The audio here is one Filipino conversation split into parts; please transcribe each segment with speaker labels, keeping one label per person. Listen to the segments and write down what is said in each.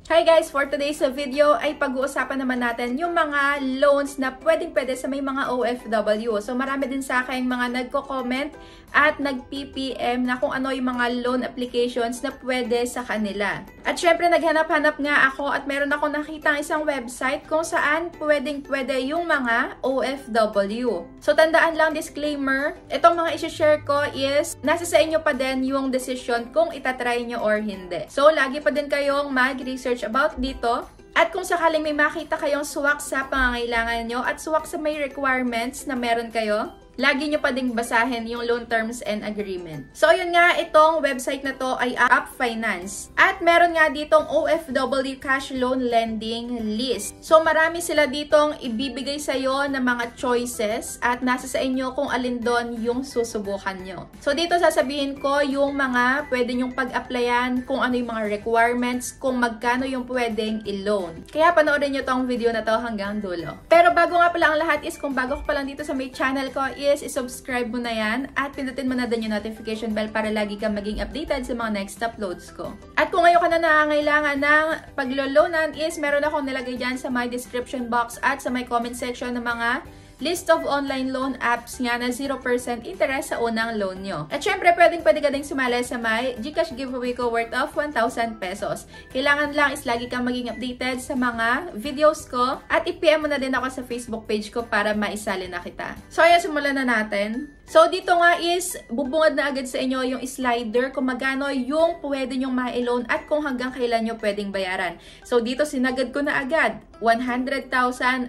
Speaker 1: Hi guys! For today's video ay pag-uusapan naman natin yung mga loans na pwedeng-pwede sa may mga OFW. So marami din sa akin mga nagko-comment at nag-PPM na kung ano yung mga loan applications na pwede sa kanila. At syempre naghanap-hanap nga ako at meron ako nakitang isang website kung saan pwedeng-pwede yung mga OFW. So tandaan lang, disclaimer, itong mga isi-share ko is nasa sa inyo pa din yung decision kung itatry nyo or hindi. So lagi pa din kayong mag-research about dito. At kung sakaling may makita kayong swak sa pangangailangan nyo at swak sa may requirements na meron kayo, lagi nyo pa ding basahin yung loan terms and agreement. So, yun nga, itong website na to ay Up Finance. At meron nga ditong OFW Cash Loan Lending List. So, marami sila ditong ibibigay sa'yo na mga choices at nasa sa inyo kung alin doon yung susubukan nyo. So, dito sasabihin ko yung mga pwede nyong pag-applyan, kung ano yung mga requirements, kung magkano yung pwedeng i-loan. Kaya panoorin nyo tong video na to hanggang dulo. Pero bago nga pala ang lahat is, kung bago ka pa lang dito sa may channel ko i-subscribe mo na yan at pindutin mo na din yung notification bell para lagi kang maging updated sa mga next uploads ko. At kung ngayon ka na nangangailangan ng pagloloanan is meron akong nilagay dyan sa my description box at sa my comment section ng mga list of online loan apps nga na 0% interest sa unang loan nyo. At syempre, pwede ka ding sumali sa my GCash giveaway ko worth of 1,000 pesos. Kailangan lang is lagi kang maging updated sa mga videos ko at i-PM mo na din ako sa Facebook page ko para maisali na kita. So, ayan, simulan na natin. So, dito nga is, bubungad na agad sa inyo yung slider kung magkano yung pwede nyong ma-loan at kung hanggang kailan nyo pwedeng bayaran. So, dito sinagad ko na agad, 100,000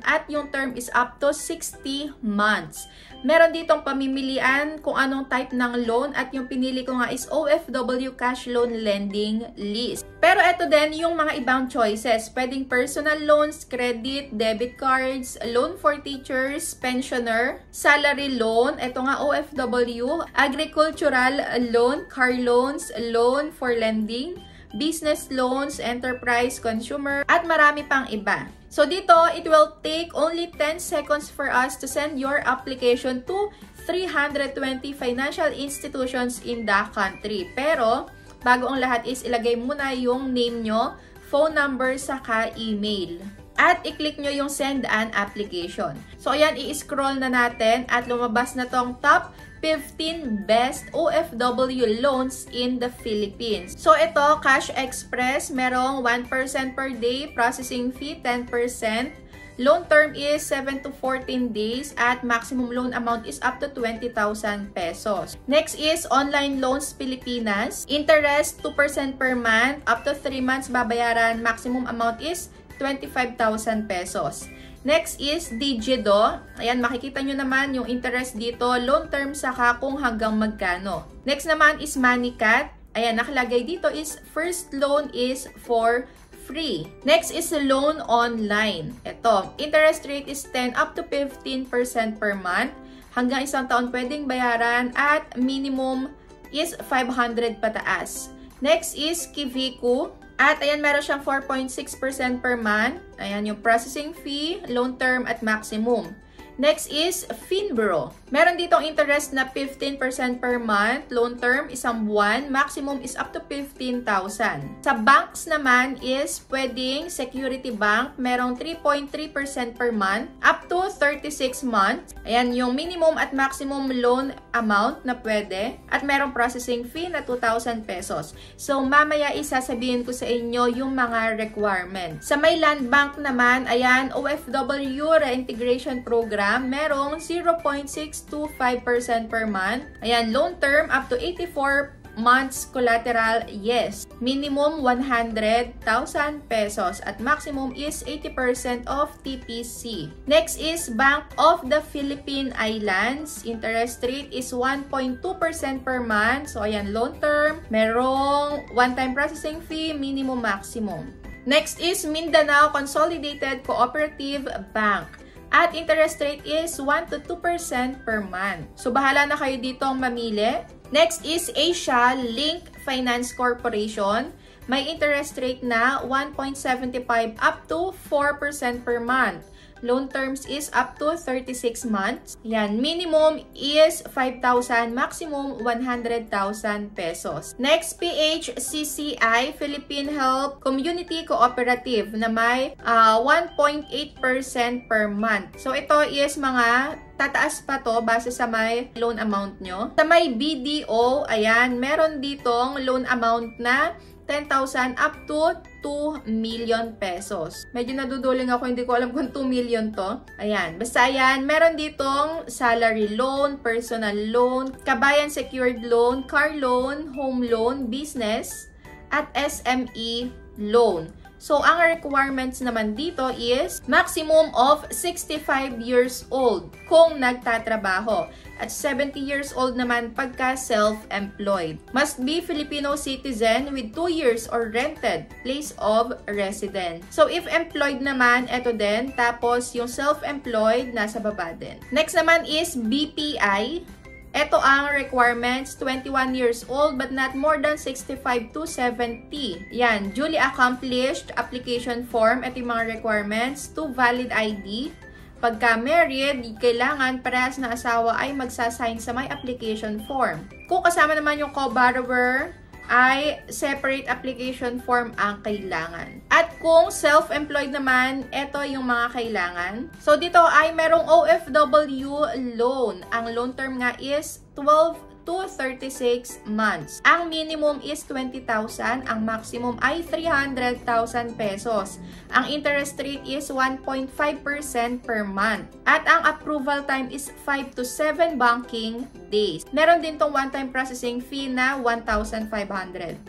Speaker 1: at yung term is up to 60 months. Meron ditong pamimilian kung anong type ng loan at yung pinili ko nga is OFW Cash Loan Lending List. Pero eto din yung mga ibang choices. Pwedeng personal loans, credit, debit cards, loan for teachers, pensioner, salary loan, eto nga OFW, agricultural loan, car loans, loan for lending, business loans, enterprise, consumer, at marami pang iba. So dito, it will take only 10 seconds for us to send your application to 320 financial institutions in the country. Pero, bago ang lahat is ilagay muna yung name nyo, phone number, saka email. At i-click nyo yung send an application. So ayan, i-scroll na natin at lumabas na tong top 15 best OFW loans in the Philippines. So ito, Cash Express, merong 1% per day, processing fee 10%. Loan term is 7 to 14 days at maximum loan amount is up to 20,000 pesos. Next is Online Loans Pilipinas. Interest 2% per month, up to 3 months babayaran, maximum amount is 25,000 pesos. Next is Digido. Ayan, makikita nyo naman yung interest dito, loan term saka kung hanggang magkano. Next naman is Moneycat. Ayan, nakalagay dito is first loan is for free. Next is loan online. Ito, interest rate is 10 up to 15% per month. Hanggang isang taon pwedeng bayaran at minimum is 500 pataas. Next is Kiviku. At ayan, meron siyang 4.6% per month. Ayan yung processing fee, loan term at maximum. Next is Finbro. Meron ditong interest na 15% per month, loan term isang buwan, maximum is up to 15,000. Sa banks naman is pwedeng Security Bank, merong 3.3% per month, up to 36 months. Ayan yung minimum at maximum loan amount na pwede. At merong processing fee na 2,000 pesos. So mamaya isasabihin ko sa inyo yung mga requirements. Sa may Land Bank naman, ayan, OFW Reintegration Program, merong 0.625% per month. Ayan, loan term up to 84 months collateral, yes. Minimum 100,000 pesos at maximum is 80% of TPC. Next is Bank of the Philippine Islands. Interest rate is 1.2% per month. So, ayan, loan term. Merong one-time processing fee, minimum, maximum. Next is Mindanao Consolidated Cooperative Bank. At interest rate is 1 to 2% per month. So, bahala na kayo ditong mamili. Next is Asia Link Finance Corporation. May interest rate na 1.75 up to 4% per month. Loan terms is up to 36 months. Yan, minimum is 5,000, maximum 100,000 pesos. Next, PHCCI, Philippine Health Community Cooperative na may 1.8% per month. So, ito is mga tataas pa to base sa may loan amount nyo. Sa may BDO, ayan, meron ditong loan amount na 10,000 up to 2 million pesos. Medyo naduduling ako, hindi ko alam kung 2 million to. Ayan, basta ayan, meron ditong salary loan, personal loan, kabayan secured loan, car loan, home loan, business, at SME loan. So, ang requirements naman dito is maximum of 65 years old kung nagtatrabaho at 70 years old naman pagka self-employed. Must be Filipino citizen with 2 years or rented place of residence. So, if employed naman, eto din. Tapos, yung self-employed, nasa baba din. Next naman is BPI. Ito ang requirements, 21 years old but not more than 65 to 70. Yan, duly accomplished application form. Ito yung mga requirements, 2 valid ID. Pagka married, kailangan parehas na asawa ay magsasign sa may application form. Kung kasama naman yung co-borrower, ay separate application form ang kailangan. At kung self-employed naman, ito yung mga kailangan. So, dito ay merong OFW loan. Ang loan term nga is 12 to 36 months. Ang minimum is 20,000. Ang maximum ay 300,000 pesos. Ang interest rate is 1.5% per month. At ang approval time is 5 to 7 banking days. Meron din tong one-time processing fee na 1,500.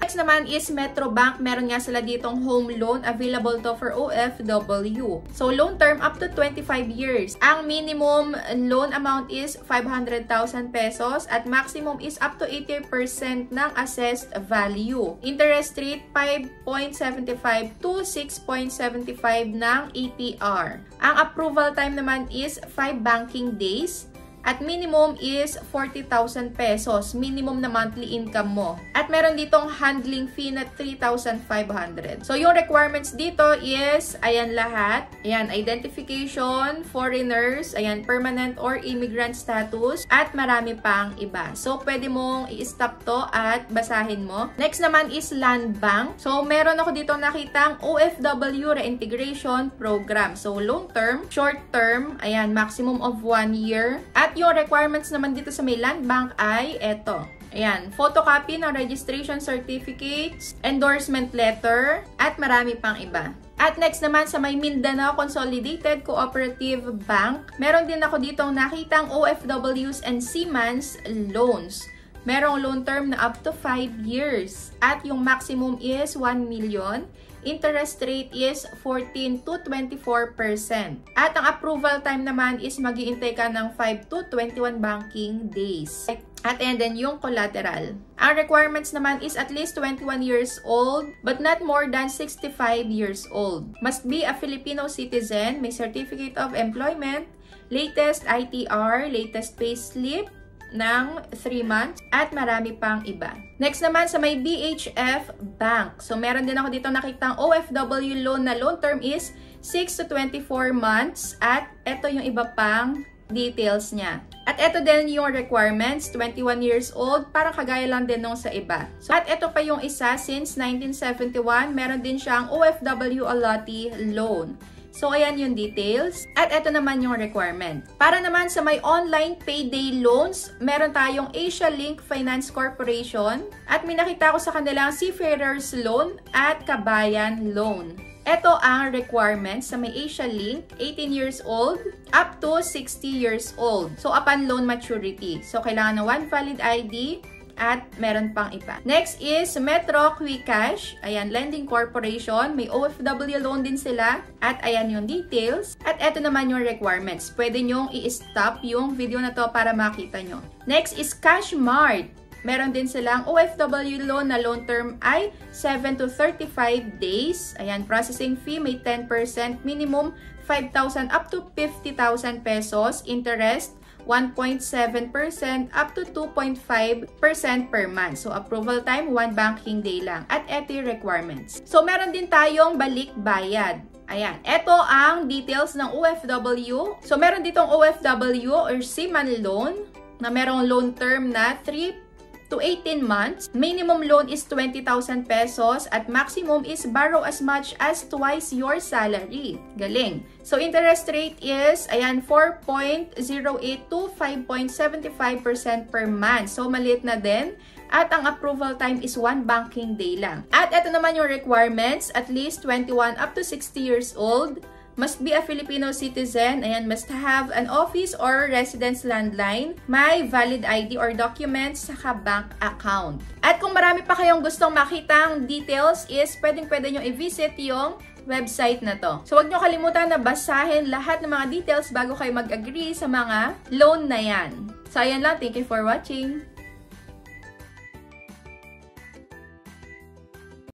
Speaker 1: Next naman is Metro Bank. Meron nga sila ditong home loan available to for OFW. So, loan term up to 25 years. Ang minimum loan amount is 500,000 pesos at maximum is up to 80% ng assessed value. Interest rate 5.75 to 6.75 ng APR. Ang approval time naman is 5 banking days. At minimum is 40,000 pesos, minimum na monthly income mo. At meron ditong handling fee na 3,500. So, yung requirements dito is, ayan lahat. Ayan, identification, foreigners, ayan, permanent or immigrant status, at marami pang iba. So, pwede mong i-stop to at basahin mo. Next naman is Land Bank. So, meron ako dito nakitang OFW Reintegration Program. So, long term, short term, ayan, maximum of 1 year. At yung requirements naman dito sa may Land Bank ay eto. Ayan, photocopy ng registration certificates, endorsement letter, at marami pang iba. At next naman sa may Mindanao Consolidated Cooperative Bank, meron din ako ditong nakitang OFWs and Seamen's loans. Merong loan term na up to 5 years. At yung maximum is 1 million. Interest rate is 14 to 24%. At ang approval time naman is mag-iintay ka ng 5 to 21 banking days. At and then yung collateral. Ang requirements naman is at least 21 years old but not more than 65 years old. Must be a Filipino citizen, may certificate of employment, latest ITR, latest payslip ng 3 months, at marami pang iba. Next naman sa may BHF Bank. So, meron din ako dito nakitang OFW loan na loan term is 6 to 24 months at ito yung iba pang details niya. At ito din yung requirements, 21 years old, parang kagaya lang din nung sa iba. So, at ito pa yung isa, since 1971, meron din siyang OFW Allotee loan. So, ayan yung details. At ito naman yung requirement. Para naman sa may online payday loans, meron tayong Asia Link Finance Corporation. At may nakita ko sa kanilang Seafarers Loan at Kabayan Loan. Ito ang requirements sa may Asia Link, 18 years old up to 60 years old. So, upon loan maturity. So, kailangan ng 1 valid ID. At meron pang iba. Next is Metro Quicash. Ayan, Lending Corporation. May OFW loan din sila. At ayan yung details. At eto naman yung requirements. Pwede nyong i-stop yung video na to para makita nyo. Next is Cashmart. Meron din silang OFW loan na loan term ay 7 to 35 days. Ayan, processing fee may 10%. Minimum 5,000 up to 50,000 pesos. Interest 1.7% up to 2.5% per month. So, approval time, 1 banking day lang. At eto yung requirements. So, meron din tayong balik bayad. Ayan. Ito ang details ng OFW. So, meron ditong OFW or Seaman Loan na merong loan term na 3 to 18 months. Minimum loan is 20,000 pesos at maximum is borrow as much as twice your salary. Galing. So, interest rate is, ayan, 4.08 to 5.75% per month. So, maliit na din. At ang approval time is 1 banking day lang. At ito naman yung requirements, at least 21 up to 60 years old. Must be a Filipino citizen, and must have an office or residence landline, may valid ID or documents, saka bank account. At kung marami pa kayong gustong makitang details is pwede nyo i-visit yung website na to. So, huwag nyo kalimutan na basahin lahat ng mga details bago kayo mag-agree sa mga loan na yan. So, ayan lang. Thank you for watching.